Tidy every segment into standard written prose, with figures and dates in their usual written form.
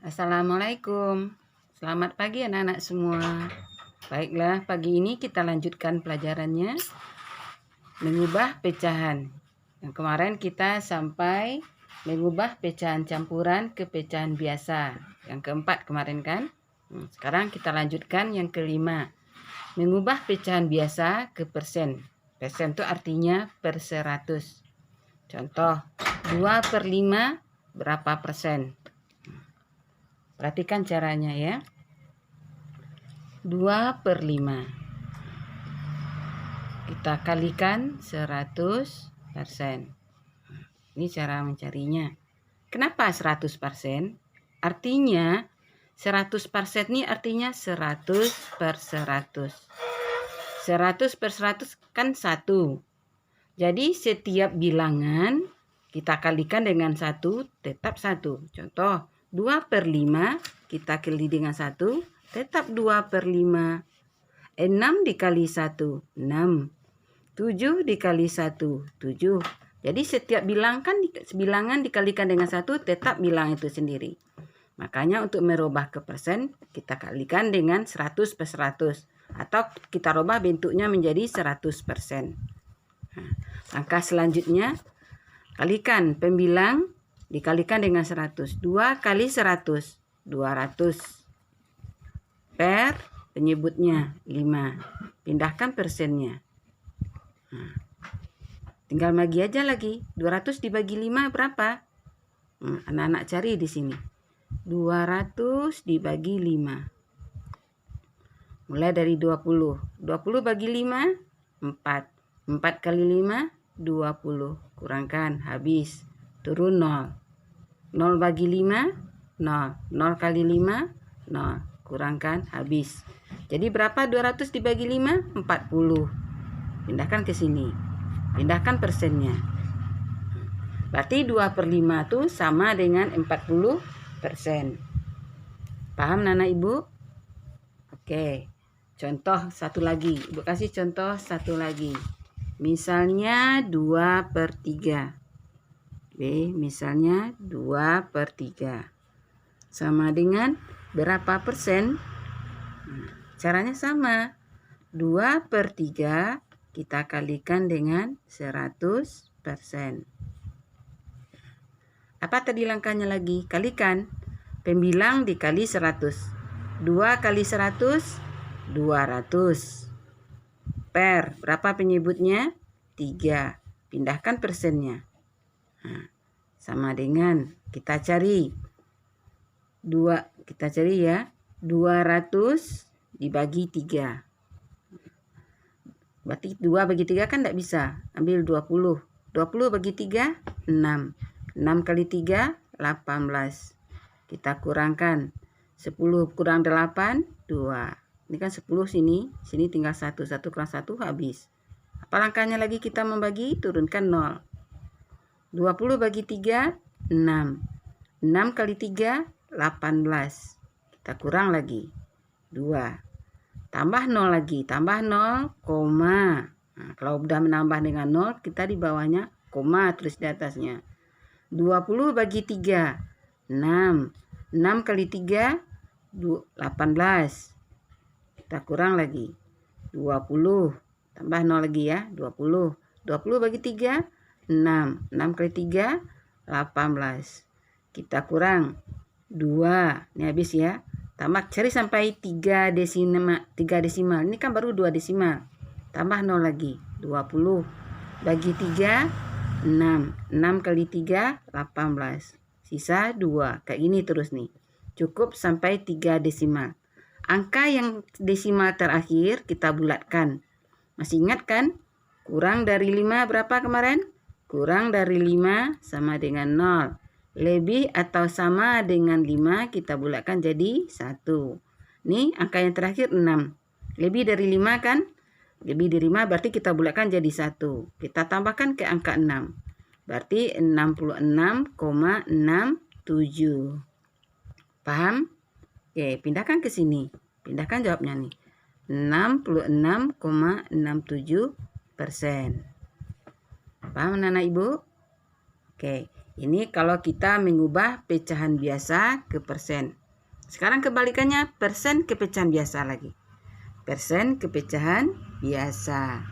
Assalamualaikum. Selamat pagi anak-anak semua. Baiklah, pagi ini kita lanjutkan pelajarannya mengubah pecahan. Yang kemarin kita sampai mengubah pecahan campuran ke pecahan biasa. Yang keempat kemarin kan? Sekarang kita lanjutkan yang kelima. Mengubah pecahan biasa ke persen. Persen itu artinya per 100. Contoh, 2/5 berapa persen? Perhatikan caranya ya. 2/5. Kita kalikan 100%. Ini cara mencarinya. Kenapa 100%? Artinya 100% ini artinya 100/100. 100/100 kan 1. Jadi setiap bilangan kita kalikan dengan 1 tetap 1. Contoh 2/5 kita kali dengan 1 tetap 2/5. 6 dikali 1 6. 7 dikali 1 7. Jadi setiap bilangan dikalikan dengan 1 tetap bilang itu sendiri. Makanya untuk merubah ke persen kita kalikan dengan 100/100 atau kita rubah bentuknya menjadi 100%. Langkah selanjutnya kalikan pembilang dikalikan dengan 100. 2 kali 100, 200. Per penyebutnya 5. Pindahkan persennya. Tinggal bagi aja lagi. 200 dibagi 5 berapa? Anak-anak cari di sini. 200 dibagi 5. Mulai dari 20. 20 bagi 5, 4. 4 kali 5, 20. Kurangkan, habis. Turun 0. 0 bagi 5, 0. 0 kali 5, 0. Kurangkan, habis. Jadi berapa 200 dibagi 5? 40. Pindahkan ke sini. Pindahkan persennya. Berarti 2/5 itu sama dengan 40%. Paham Nana Ibu? Oke. Contoh satu lagi. Ibu kasih contoh satu lagi. Misalnya 2/3. Misalnya 2/3 sama dengan berapa persen? Caranya sama. 2/3 kita kalikan dengan 100%. Apa tadi langkahnya lagi? Kalikan. Pembilang dikali 100. 2 kali 100, 200. Per, berapa penyebutnya? 3. Pindahkan persennya. Sama dengan kita cari 2, kita cari ya 200 dibagi 3. Berarti 2 bagi 3 kan tidak bisa. Ambil 20. 20 bagi 3 6. 6 kali 3 18. Kita kurangkan 10 kurang 8 2. Ini kan 10 sini tinggal 1. 1 kurang 1 habis. Apa langkahnya lagi kita membagi? Turunkan 0. 20 bagi 3, 6. 6 kali 3, 18. Kita kurang lagi. 2. Tambah 0 lagi. Tambah 0, koma. Nah, kalau udah menambah dengan 0, kita di bawahnya koma terus di atasnya. 20 bagi 3, 6. 6 kali 3, 18. Kita kurang lagi. 20. Tambah 0 lagi ya. 20. 20 bagi 3, 6. 6 kali 3, 18. Kita kurang 2. Ini habis ya. Tambah, cari sampai 3 desimal. Ini kan baru 2 desimal. Tambah 0 lagi. 20. Bagi 3, 6. 6 kali 3, 18. Sisa 2. Kayak gini terus nih. Cukup sampai 3 desimal. Angka yang desimal terakhir kita bulatkan. Masih ingat kan? Kurang dari 5 berapa kemarin? Kurang dari 5 sama dengan 0. Lebih atau sama dengan 5 kita bulatkan jadi 1. Nih angka yang terakhir 6. Lebih dari 5 kan? Lebih dari 5 berarti kita bulatkan jadi 1. Kita tambahkan ke angka 6. Berarti 66,67. Paham? Oke, pindahkan ke sini. Pindahkan jawabnya nih. 66,67%. Paham anak-anak Ibu? Oke, Ini kalau kita mengubah pecahan biasa ke persen. Sekarang kebalikannya, persen ke pecahan biasa lagi. Persen ke pecahan biasa.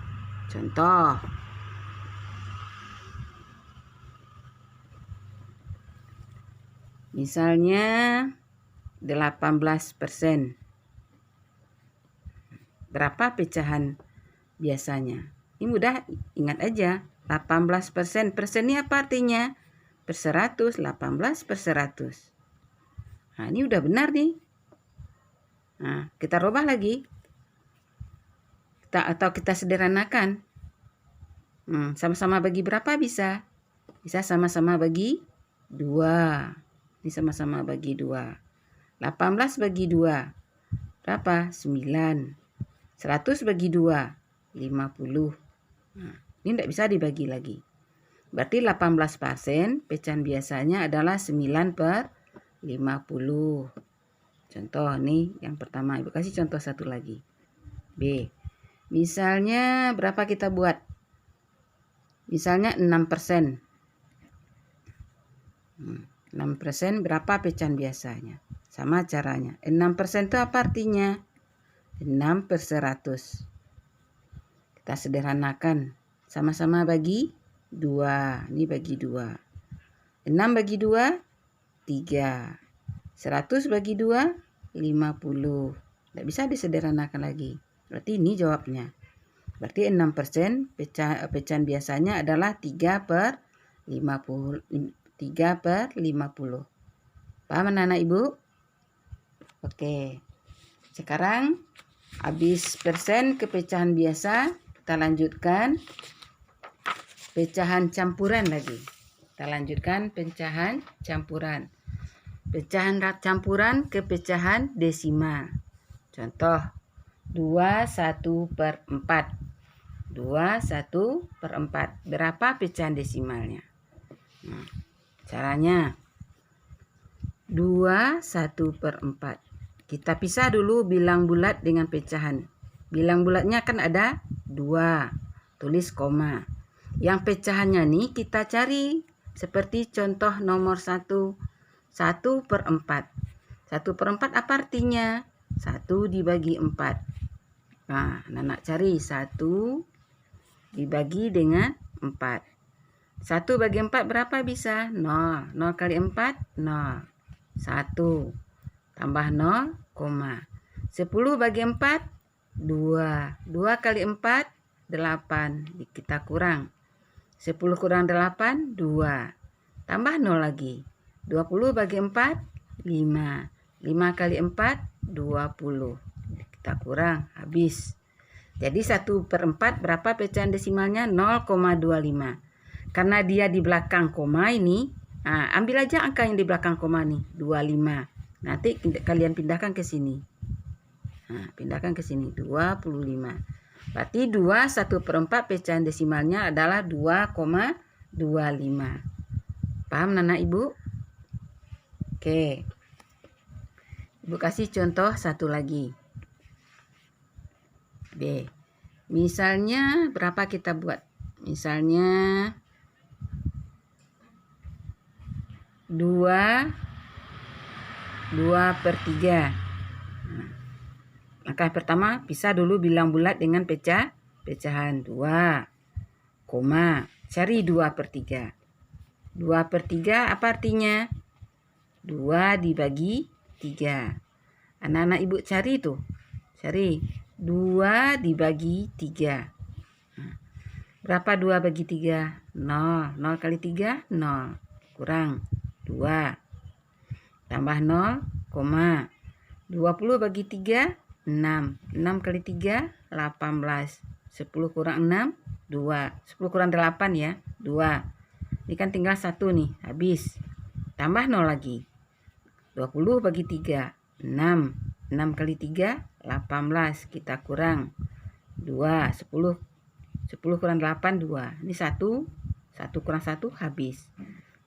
Contoh. Misalnya 18%. Berapa pecahan biasanya? Ini mudah, ingat aja. 18%. Persen ini apa artinya? Per 100, 18 per 100. Nah, ini udah benar nih. Nah, kita rubah lagi. Atau kita sederhanakan. Sama-sama bagi berapa bisa? Bisa sama-sama bagi 2. Ini sama-sama bagi 2. 18 bagi 2. Berapa? 9. 100 bagi 2. 50. Nah, ini tidak bisa dibagi lagi. Berarti 18% pecahan biasanya adalah 9 per 50. Contoh nih yang pertama. Ibu kasih contoh satu lagi. B. Misalnya berapa kita buat? Misalnya 6%. 6% berapa pecahan biasanya? Sama caranya. 6% itu apa artinya? 6 per 100. Kita sederhanakan. Sama-sama bagi 2. Ini bagi 2. 6 bagi 2, 3. 100 bagi 2, 50. Tidak bisa disederhanakan lagi. Berarti ini jawabnya. Berarti 6% pecahan biasanya adalah 3 per 50. 3 per 50. Paham anak-anak Ibu? Oke. Sekarang habis persen ke pecahan biasa, kita lanjutkan pecahan campuran lagi. Kita lanjutkan pecahan campuran. Pecahan campuran ke pecahan desimal. Contoh 21 per 4. 21 per 4. Berapa pecahan desimalnya? Nah, caranya 21 per 4. Kita pisah dulu bilang bulat dengan pecahan. Bilang bulatnya kan ada 2. Tulis koma. Yang pecahannya nih kita cari. Seperti contoh nomor 1. 1 per 4. 1 per 4 apa artinya? 1 dibagi 4. Nah, anak cari 1 dibagi dengan 4. 1 bagi 4 berapa bisa? 0. 0 kali 4, 0. 1. Tambah 0, 10 bagi 4, 2. 2 kali 4, 8. Kita kurang. 10 kurang 8, 2. Tambah 0 lagi. 20 bagi 4, 5. 5 kali 4, 20. Kita kurang, habis. Jadi 1 per 4 berapa pecahan desimalnya? 0,25. Karena dia di belakang koma ini, nah, ambil aja angka yang di belakang koma nih, 25. Nanti kalian pindahkan ke sini. Nah, pindahkan ke sini, 25. Berarti 2 1 per 4 pecahan desimalnya adalah 2,25. Paham anak Ibu? Oke. Ibu kasih contoh satu lagi. B. Misalnya berapa kita buat? Misalnya 2 per 3. Nah, langkah pertama pisah dulu bilang bulat dengan pecahan 2, koma. Cari 2 per 3. 2 per 3 apa artinya? 2 dibagi 3. Anak-anak Ibu cari tuh. Cari 2 dibagi 3. Nah, berapa 2 bagi 3? 0. 0 kali 3, 0. Kurang 2. Tambah 0, koma. 20 bagi 3, 6. 6 kali 3, 18. 10 kurang 6, 2. 10 kurang 8 ya, 2. Ini kan tinggal 1 nih, habis. Tambah 0 lagi. 20 bagi 3, 6. 6 kali 3, 18. Kita kurang 2. 10 kurang 8, 2. Ini 1. 1 kurang 1, habis.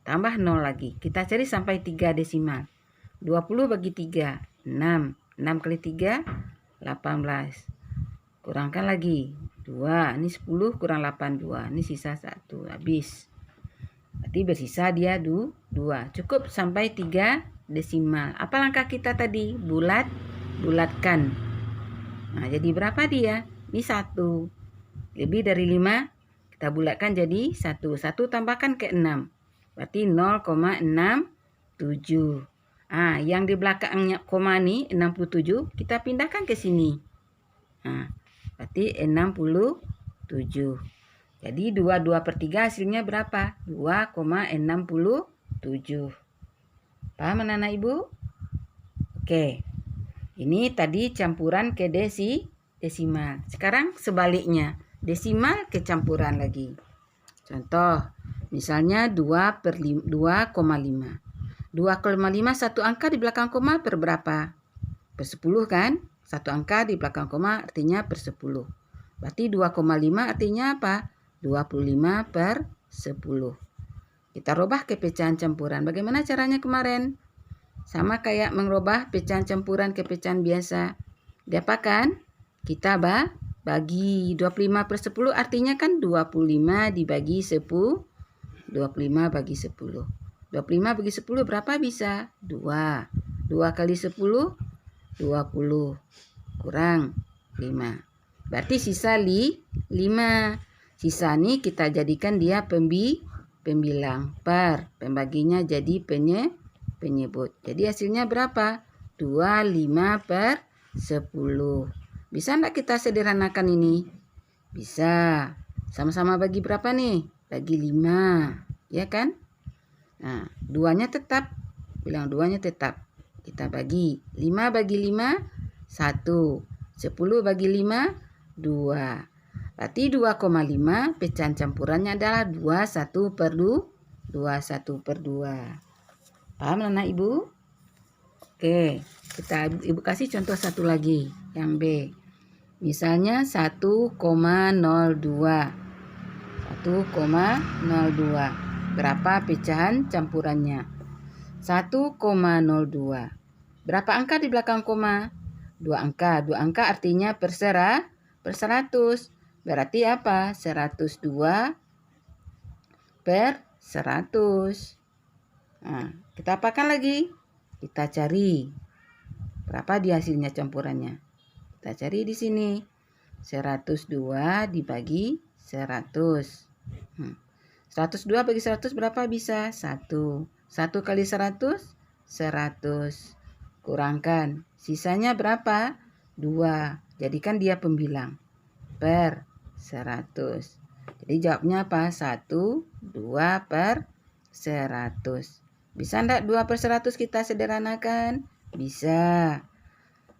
Tambah 0 lagi. Kita cari sampai 3 desimal. 20 bagi 3, 6. 6 kali 3, 18. Kurangkan lagi 2. Ini 10 kurang 8, 2. Ini sisa 1, habis. Berarti bersisa dia 2. Cukup sampai 3 desimal. Apa langkah kita tadi? Bulatkan. Nah, jadi berapa dia? Ini 1. Lebih dari 5, kita bulatkan jadi 1. 1 tambahkan ke 6. Berarti 0,67. Yang di belakangnya koma nih 67, kita pindahkan ke sini. Berarti 67. Jadi 2/3 hasilnya berapa? 2,67. Paham anak-anak Ibu? Oke. Ini tadi campuran ke desimal. Sekarang sebaliknya. Desimal ke campuran lagi. Contoh. Misalnya 2,5. 2,5 satu angka di belakang koma per berapa? Per 10 kan? Satu angka di belakang koma artinya per 10. Berarti 2,5 artinya apa? 25 per 10. Kita rubah ke pecahan campuran. Bagaimana caranya kemarin? Sama kayak merubah pecahan campuran ke pecahan biasa. Diapakan? Kita bagi 25 per 10 artinya kan 25 dibagi 10. 25 bagi 10. 25 bagi 10 berapa bisa? 2. 2 kali 10, 20. Kurang 5. Berarti sisa 5. Sisa ini kita jadikan dia pembilang. Pembaginya jadi penyebut. Jadi hasilnya berapa? 25 per 10. Bisa enggak kita sederhanakan ini? Bisa. Sama-sama bagi berapa nih? Bagi 5. Ya kan? Nah, 2-nya tetap. Bilang 2-nya tetap. Kita bagi. 5 bagi 5, 1. 10 bagi 5, 2. Berarti 2,5 pecahan campurannya adalah 21 per 2. Paham anak Ibu? Oke, Ibu kasih contoh satu lagi. Yang B. Misalnya 1,02. 1,02. Berapa pecahan campurannya? 1,02. Berapa angka di belakang koma? 2 angka. 2 angka artinya per 100. Berarti apa? 102 per 100. Nah, kita apakan lagi? Kita cari. Berapa di hasilnya campurannya? Kita cari di sini. 102 dibagi 100. 102 bagi 100 berapa bisa? 1. 1 kali 100, 100. Kurangkan. Sisanya berapa? 2. Jadikan dia pembilang. Per 100. Jadi jawabnya apa? 1, 2 per 100. Bisa enggak 2 per 100 kita sederhanakan? Bisa.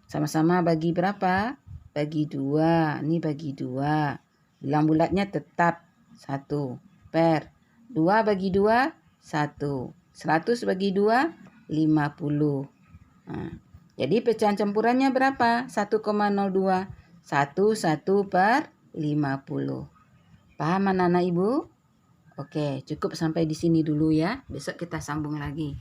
Sama-sama bagi berapa? Bagi 2. Ini bagi 2. Bilang bulatnya tetap 1. Per 2 bagi 2, 1. 100 bagi 2, 50. Nah, jadi pecahan campurannya berapa? 1,02. 1 per 50. Paham anak-anak Ibu? Oke, cukup sampai di sini dulu ya. Besok kita sambung lagi.